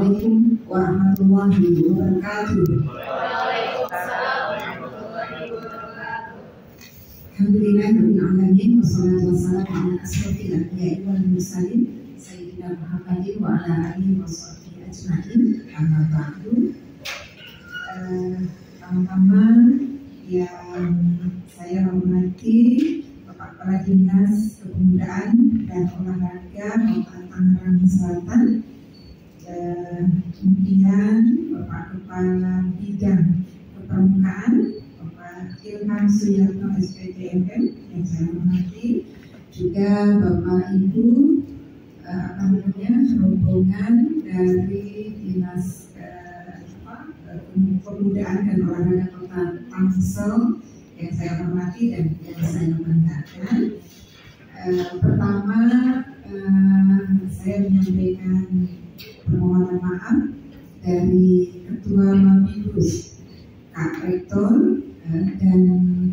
Assalamualaikum warahmatullahi wabarakatuh. Alhamdulillahirabbil alamin wassalatu wassalamu ala asrofil anbiya'i wal mursalin sayyidina Muhammadin wa ala alihi washabbihi ajmain. Amma ba'du. Pertama-tama yang saya hormati Bapak Kepala Dinas Kepemudaan dan Olahraga Kota Tangerang Selatan, kemudian Bapak Kepala Bidang Kepramukaan Bapak Ilham Suyatno SPDMM yang saya hormati, juga Bapak Ibu rombongan dari Dinas Kepemudaan dan Olahraga Kota Tangsel yang saya hormati dan yang saya banggakan. Pertama, saya menyampaikan permohonan maaf dari Ketua Mabidus, Kak Rektor dan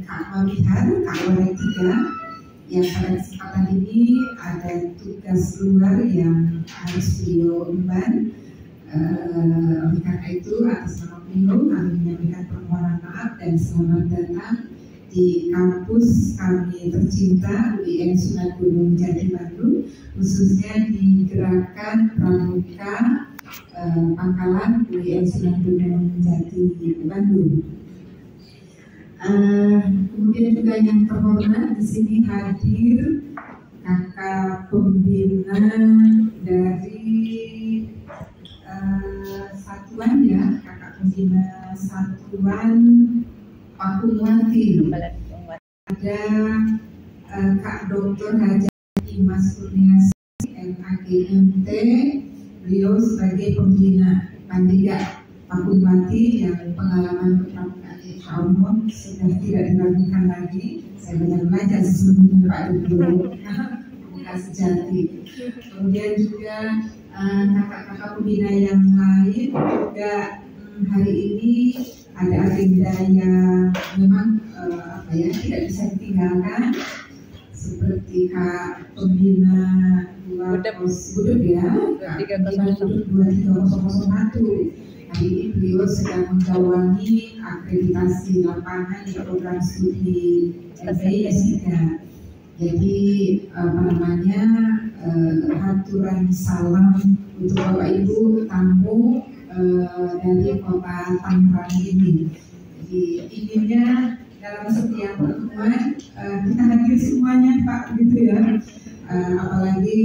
Kak Mabihar, Kak Warek 3, yang pada kesempatan ini ada tugas luar yang harus beliau emban. Oleh karena itu, atas nama beliau kami menyampaikan permohonan maaf dan selamat datang di kampus kami tercinta UIN Sunan Gunung Jati Bandung, khususnya di Gerakan Pramuka Pangkalan UIN Sunan Gunung Jati Bandung. Kemudian juga yang terhormat di sini hadir kakak pembina dari satuan ya, kakak pembina satuan Pakuwati. Ada Kak Dr. Haji Mas Kurniasi MAGMT, beliau sebagai pembina Pandiga Pakuwati yang pengalaman kepramukaan insya Allah sudah tidak diragukan lagi. Saya banyak belajar sesungguhnya Pak Dubro Pemuka Sejati. Kemudian juga kakak-kakak pembina yang lain juga hari ini ada agenda yang memang tidak bisa ditinggalkan, seperti Kak Pembina Budep ya, Kak Pembina Budep 23001. Hari ini beliau sedang menggawangi akreditasi lapangan di program studi MBA. Jadi aturan salam untuk Bapak Ibu tamu dari Kota Tangerang ini. Jadi inginnya dalam setiap pertemuan kita hadir semuanya Pak, gitu ya. Apalagi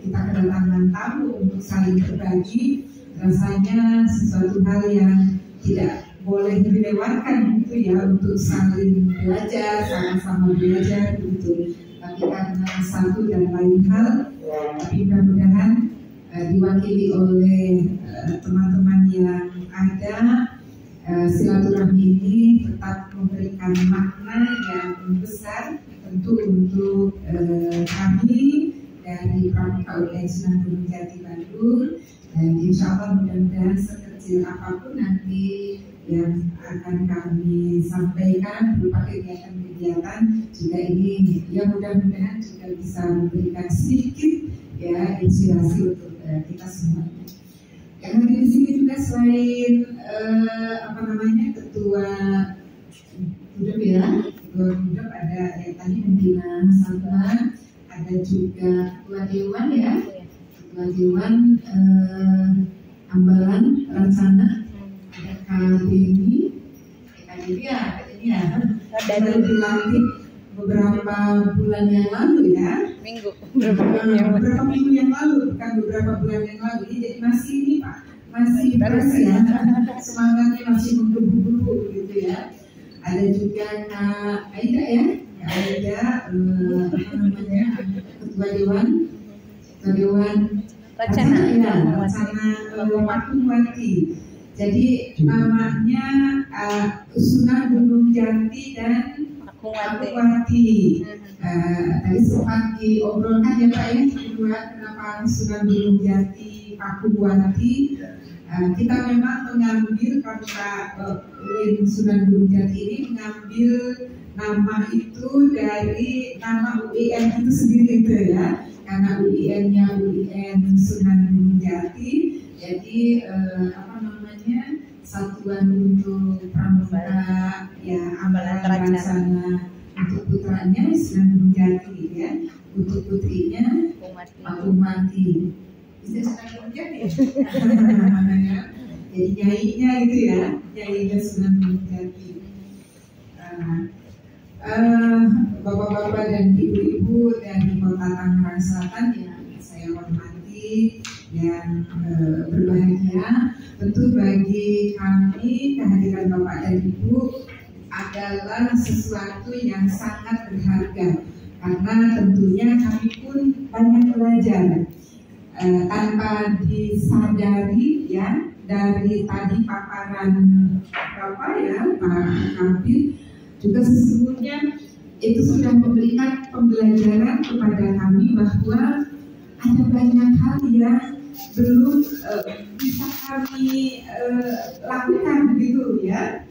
kita kedatangan tamu untuk saling berbagi, rasanya sesuatu hal yang tidak boleh dilewatkan gitu ya, untuk saling belajar, sama-sama belajar gitu. Tapi karena satu dan lain hal, tapi mudah-mudahan diwakili oleh teman-teman yang ada, silaturahmi ini tetap memberikan makna yang besar tentu untuk kami dari Pramuka UIN Sunan Gunung Jati Bandung, dan insya Allah mudah-mudahan sekecil apapun nanti yang akan kami sampaikan berupa kegiatan-kegiatan juga ini, ya mudah-mudahan juga bisa memberikan sedikit ya inspirasi untuk kita semua. Yang hadir di sini juga selain ketua Budep ya, ketua Budep ada yang tadi pembina satuan, ada juga ketua dewan ya, ketua dewan Ambalan Rencana, ada Kak Deni, baru dilantik beberapa bulan yang lalu ya, beberapa minggu yang lalu, bukan beberapa bulan yang lalu. Jadi masih ini Pak, masih fresh ya, semangatnya masih menggebu-gebu gitu ya. Ada juga Kak Aida ya, Kak Aida ketua dewan Rencana Pakuwati. Jadi namanya Sunan Gunung Jati dan Pakuwati. Tadi sempat diobrolkan ya Pak ya, kenapa Sunan Gunung Jati Pakuwati. Kita memang mengambil, karena UIN Sunan Gunung Jati ini mengambil nama itu dari nama UIN itu sendiri itu ya. karena UIN-nya UIN Sunan Gunung Jati, jadi satuan untuk pramuka ya amalan rencana untuk putranya Sunan Gunung Jati ya, untuk putrinya Pak Umati. Bisa Sunan Gunung Jati. Jadi nyainya itu ya, nyainya Sunan Gunung Jati. Bapak-bapak dan ibu-ibu dari Kota Tangerang Selatan yang saya hormati dan berbahagia, tentu bagi kami kehadiran Bapak dan Ibu adalah sesuatu yang sangat berharga, karena tentunya kami pun banyak belajar tanpa disadari ya, dari tadi paparan Bapak ya Pak Kabir juga sesungguhnya itu sudah memberikan pembelajaran kepada kami bahwa ada banyak hal yang belum bisa kami lakukan gitu ya,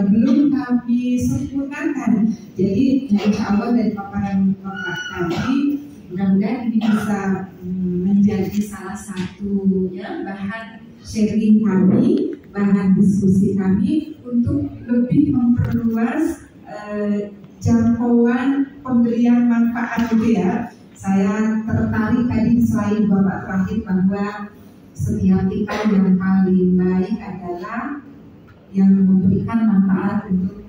belum kami sempurnakan. Jadi ya insya Allah dari paparan Bapak tadi mudah-mudahan ini bisa menjadi salah satu ya bahan sharing kami, bahan diskusi kami untuk lebih memperluas jangkauan pemberian manfaat itu ya. Saya tertarik tadi selain Bapak terakhir bahwa setiap kita yang paling baik adalah yang memberikan manfaat untuk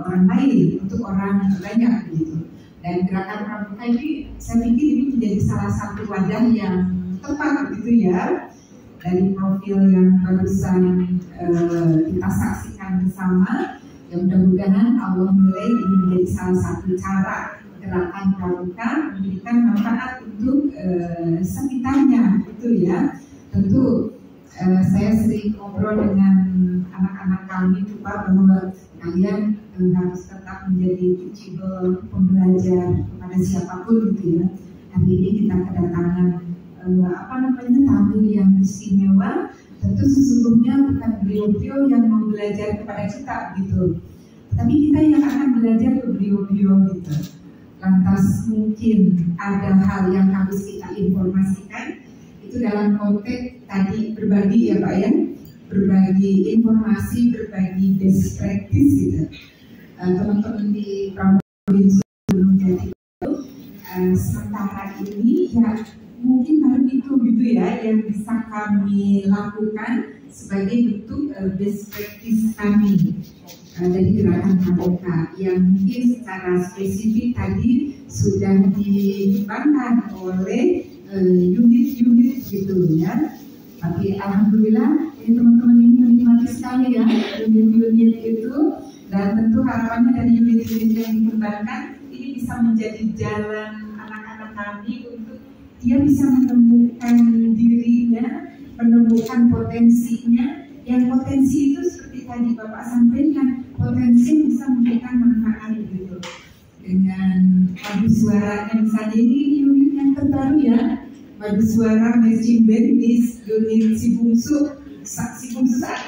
orang lain, untuk orang banyak gitu. Dan gerakan pramuka ini saya pikir ini menjadi salah satu wadah yang tepat gitu ya. Dari profil yang barusan kita saksikan bersama, yang mudah-mudahan Allah mulai ini menjadi salah satu cara gerakan pramuka memberikan manfaat untuk sekitarnya itu ya. Tentu saya sering ngobrol dengan anak-anak kami itu Pak, bahwa kalian harus tetap menjadi teachable, pembelajar kepada siapapun gitu ya. Hari ini kita kedatangan tamu yang istimewa, tentu sesungguhnya bukan beliau-beliau yang membelajar kepada kita gitu, tapi kita yang akan belajar ke beliau-beliau gitu. Lantas mungkin ada hal yang harus kita informasikan, itu dalam konteks tadi berbagi ya Pak ya, berbagi informasi, berbagi best practice gitu. Teman-teman di Pramuka belum jadi sementara ini ya mungkin baru itu gitu ya yang bisa kami lakukan sebagai bentuk best practice kami dari gerakan pramuka yang mungkin secara spesifik tadi sudah dikembangkan oleh unit-unit gitu ya. Tapi alhamdulillah ini teman-teman ini menikmati sekali ya unit-unit itu, dan tentu harapannya dari unit-unit yang dikembangkan ini bisa menjadi jalan anak-anak kami untuk dia bisa menemukan dirinya, menemukan potensinya, yang potensi itu seperti tadi Bapak sampaikan, potensi yang bisa memberikan manfaat gitu. Dengan padu suaranya misalnya ini unit yang terbaru ya, padu suara marching band di unit si bungsu saat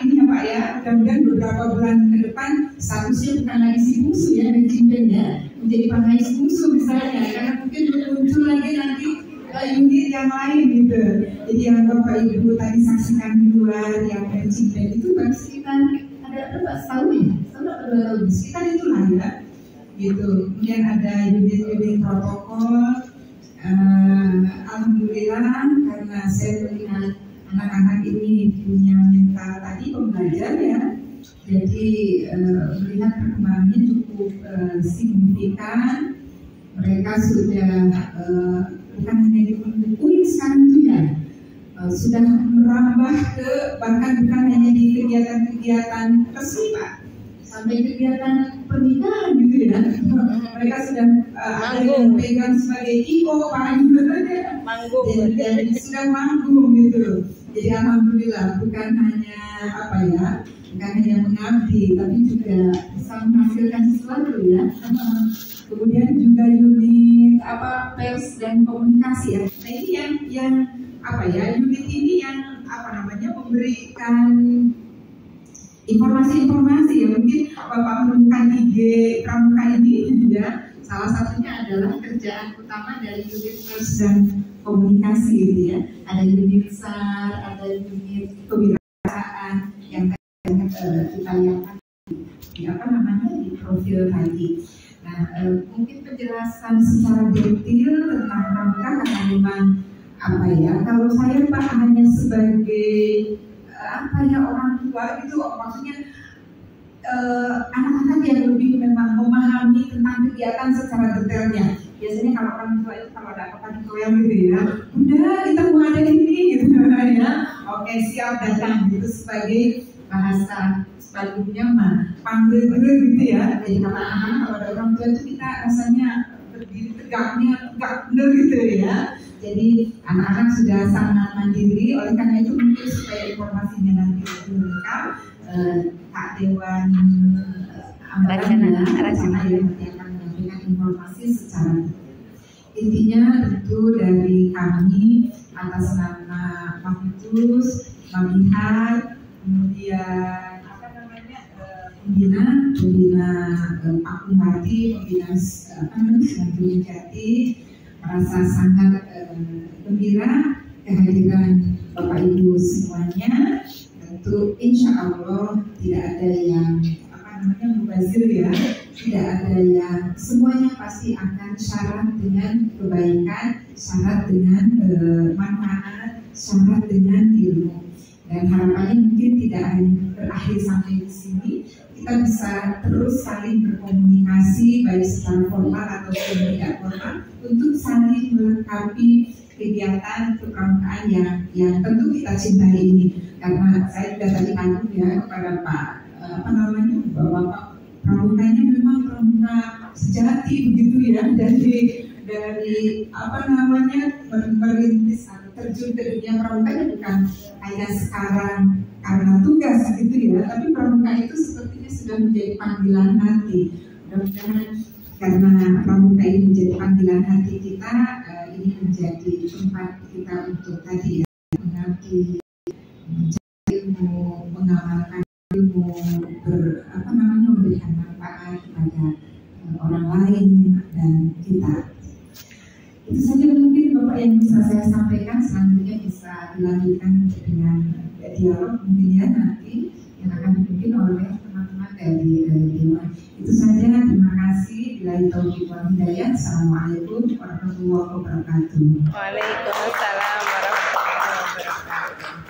ini ya Pak ya, mudah-mudahan beberapa bulan ke depan statusnya bukan lagi si bungsu ya, marching band ya, menjadi pangais bungsu misalnya, karena mungkin belum muncul lagi nanti unit yang lain gitu. Jadi yang Bapak Ibu tadi saksikan di luar yang marching band itu baru sekitar ada berapa tahun ya? Tahun atau 2 tahun? Sekitar itulah ya. Gitu. Kemudian ada unit-unit protokol. Alhamdulillah karena saya melihat anak-anak ini punya mental tadi pembelajar ya. Jadi melihat perkembangannya cukup signifikan. Mereka sudah bukan hanya di buku sekarang itu ya, sudah merambah ke bahkan bukan hanya di kegiatan-kegiatan resmi Pak, sampai kegiatan pernikahan gitu ya. Mereka sudah ada yang pegang sebagai IO Pak, manggung, jadi sudah manggung gitu. Jadi alhamdulillah bukan hanya bukan hanya mengabdi, tapi juga bisa menghasilkan sesuatu ya. Kemudian juga unit pers dan komunikasi ya. Nah ini yang unit ini yang memberikan informasi-informasi ya. Mungkin Bapak menemukan IG pramuka ini ya, salah satunya adalah kerjaan utama dari unit pers dan komunikasi gitu ya. Ada unit SAR, ada unit kewirausahaan yang kita lihat di di profil tadi. Nah, mungkin penjelasan secara detail tentang pramuka karena memang kalau saya Pak hanya sebagai orang tua gitu, maksudnya anak-anak yang lebih memang memahami tentang kegiatan secara detailnya. Biasanya kalau orang tua itu kalau ada apa gitu ya, udah kita mau ada ini gitu ya, oke siap datang gitu sebagai bahasa sebagusnya mah panggil gitu ya. Jadi kalau ada orang tua itu kita rasanya berdiri tegaknya tegak bener gitu ya. Jadi anak-anak sudah sangat mandiri, oleh karena itu mungkin supaya informasinya nanti lebih lengkap, Kak Dewan Racana yang nanti akan memberikan informasi secara intinya tentu dari kami atas nama Mafitus, Mabihar, kemudian pembina Agung Hati, pembina Senandung Jati, merasa sangat gembira kehadiran Bapak Ibu semuanya. Tentu insya Allah tidak ada yang mubazir ya, tidak ada yang, semuanya pasti akan syarat dengan kebaikan, syarat dengan manfaat, syarat dengan ilmu. Dan harapannya mungkin tidak hanya berakhir sampai di sini, kita bisa terus saling berkomunikasi baik secara formal ataupun tidak formal untuk saling melengkapi kegiatan kepramukaan yang tentu kita cintai ini. Karena saya juga tadi kagum ya kepada Pak bahwa pramukanya memang pramuka sejati begitu ya, dari merintis atau terjun ke dunia pramukanya bukan hanya sekarang karena tugas gitu ya, tapi pramuka itu sepertinya sudah menjadi panggilan hati. Mudah-mudahan karena pramuka ini menjadi panggilan hati kita, ini menjadi tempat kita untuk tadi ya, mengerti, mencari ilmu, mengamalkan ilmu, memberikan manfaat kepada orang lain dan kita. Itu saja mungkin Bapak yang bisa saya sampaikan. Selanjutnya bisa dilanjutkan dengan dialog mungkin ya nanti yang akan dipimpin oleh teman-teman dari Dewan. Itu saja, terima kasih. Billahi taufiq wal hidayah. Assalamualaikum warahmatullahi wabarakatuh. Waalaikumsalam warahmatullahi wabarakatuh.